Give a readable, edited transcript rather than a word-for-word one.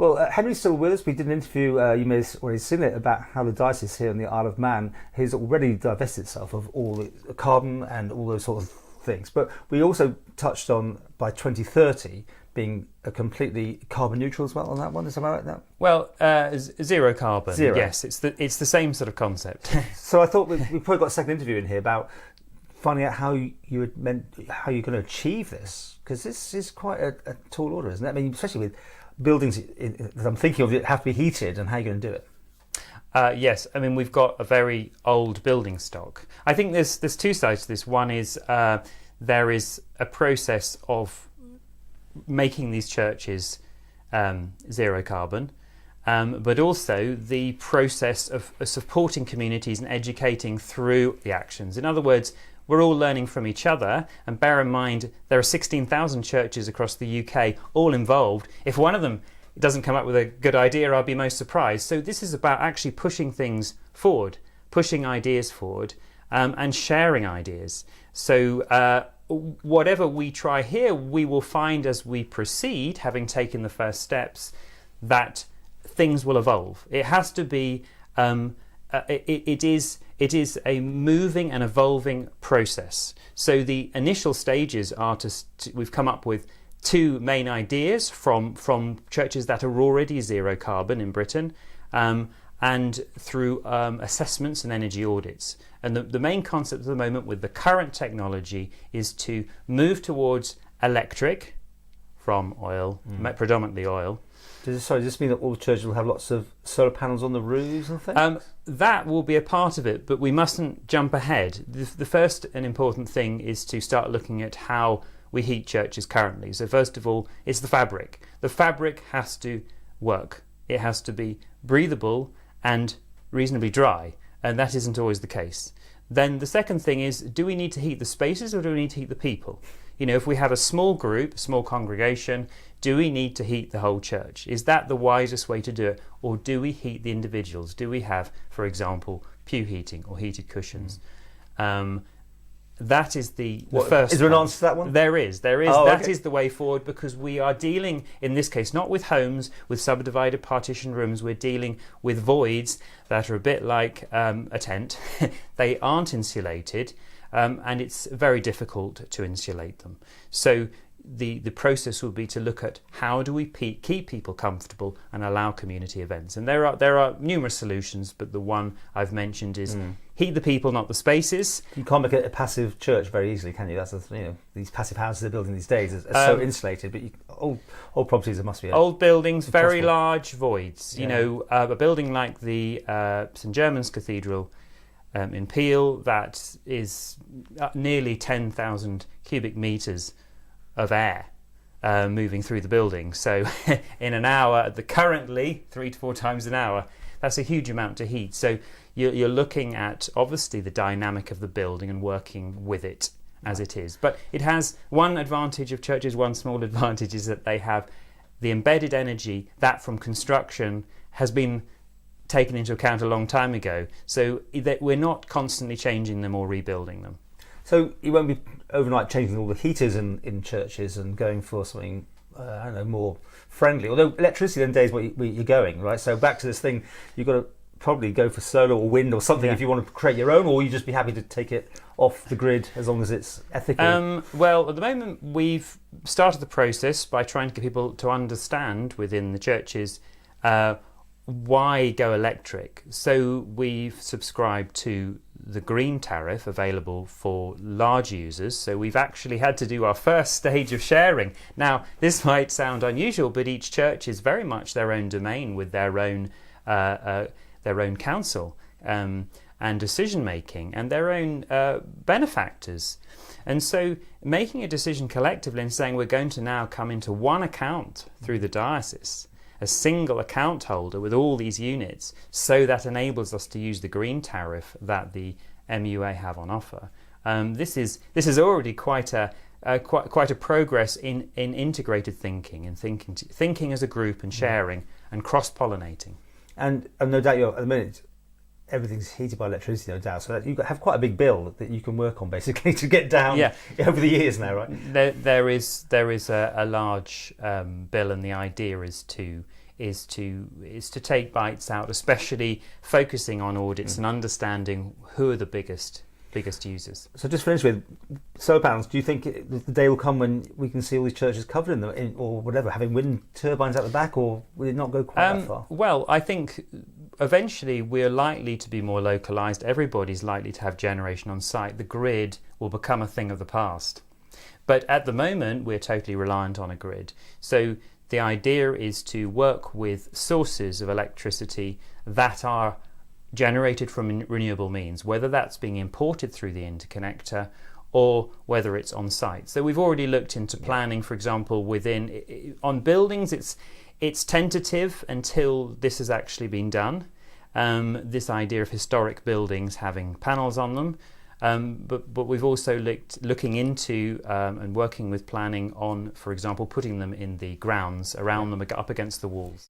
Well, Henry's still with us. We did an interview, you may have already seen it, about how the diocese here in the Isle of Man has already divested itself of all the carbon and all those sort of things. But we also touched on, by 2030, being a completely carbon neutral as well on that one. Is that right now? Well, zero carbon. Zero. Yes, it's the same sort of concept. So I thought we probably got a second interview in here about finding out how you're going to achieve this, because this is quite a tall order, isn't it? I mean, especially with buildings that I'm thinking of that have to be heated, and how you're going to do it. Yes, I mean, we've got a very old building stock. I think there's two sides to this. One is there is a process of making these churches zero carbon, but also the process of supporting communities and educating through the actions. In other words, we're all learning from each other, and bear in mind there are 16,000 churches across the UK all involved. If one of them doesn't come up with a good idea, I'll be most surprised. So this is about actually pushing things forward, pushing ideas forward, and sharing ideas. So whatever we try here, we will find as we proceed, having taken the first steps, that things will evolve. It has to be, it is a moving and evolving process. So the initial stages are we've come up with two main ideas from churches that are already zero carbon in Britain, and through assessments and energy audits. And the main concept at the moment with the current technology is to move towards electric from oil, predominantly oil. Does this mean that all the churches will have lots of solar panels on the roofs and things? That will be a part of it, but we mustn't jump ahead. The first and important thing is to start looking at how we heat churches currently. So first of all, it's the fabric. The fabric has to work. It has to be breathable and reasonably dry, and that isn't always the case. Then the second thing is, do we need to heat the spaces or do we need to heat the people? You know, if we have a small group, a small congregation, do we need to heat the whole church? Is that the wisest way to do it? Or do we heat the individuals? Do we have, for example, pew heating or heated cushions? That is the first. Is there an answer to that one? There is. Oh, that okay. is the way forward, because we are dealing, in this case, not with homes, with subdivided partition rooms. We're dealing with voids that are a bit like a tent. They aren't insulated, and it's very difficult to insulate them. So the process will be to look at how do we keep people comfortable and allow community events. And there are numerous solutions, but the one I've mentioned is heat the people, not the spaces. You can't make a passive church very easily, can you? That's these passive houses they're building these days are so insulated. But old properties, there must be old buildings, impossible. Very large voids. You know, a building like the St German's Cathedral in Peel, that is nearly 10,000 cubic metres of air moving through the building. So in an hour, currently 3 to 4 times an hour, that's a huge amount to heat. So you're looking at obviously the dynamic of the building and working with it as it is. But it has one advantage of churches, one small advantage is that they have the embedded energy that from construction has been taken into account a long time ago. So that we're not constantly changing them or rebuilding them. So you won't be overnight changing all the heaters in churches and going for something, I don't know, more friendly. Although electricity in days where you're going, right? So back to this thing, you've got to probably go for solar or wind or something if you want to create your own, or you just be happy to take it off the grid as long as it's ethical. Well, at the moment we've started the process by trying to get people to understand within the churches why go electric. So we've subscribed to the green tariff available for large users. So we've actually had to do our first stage of sharing. Now, this might sound unusual, but each church is very much their own domain with their own council and decision making and their own benefactors. And so making a decision collectively and saying we're going to now come into one account through the diocese, a single account holder with all these units, so that enables us to use the green tariff that the MUA have on offer. This is already quite a progress in integrated thinking and thinking as a group and sharing and cross-pollinating. And no doubt at the minute everything's heated by electricity, no doubt. So that you have quite a big bill that you can work on basically to get down over the years now, right? There is a large bill, and the idea is to is to take bites out, especially focusing on audits and understanding who are the biggest users. So just finish with solar panels. Do you think the day will come when we can see all these churches covered in them, or whatever, having wind turbines out the back, or will it not go quite that far? Well, I think eventually we're likely to be more localised. Everybody's likely to have generation on site. The grid will become a thing of the past. But at the moment, we're totally reliant on a grid. So the idea is to work with sources of electricity that are generated from renewable means, whether that's being imported through the interconnector or whether it's on site. So we've already looked into planning, for example, on buildings. It's tentative until this has actually been done. This idea of historic buildings having panels on them, but we've also looking into and working with planning on, for example, putting them in the grounds around them up against the walls.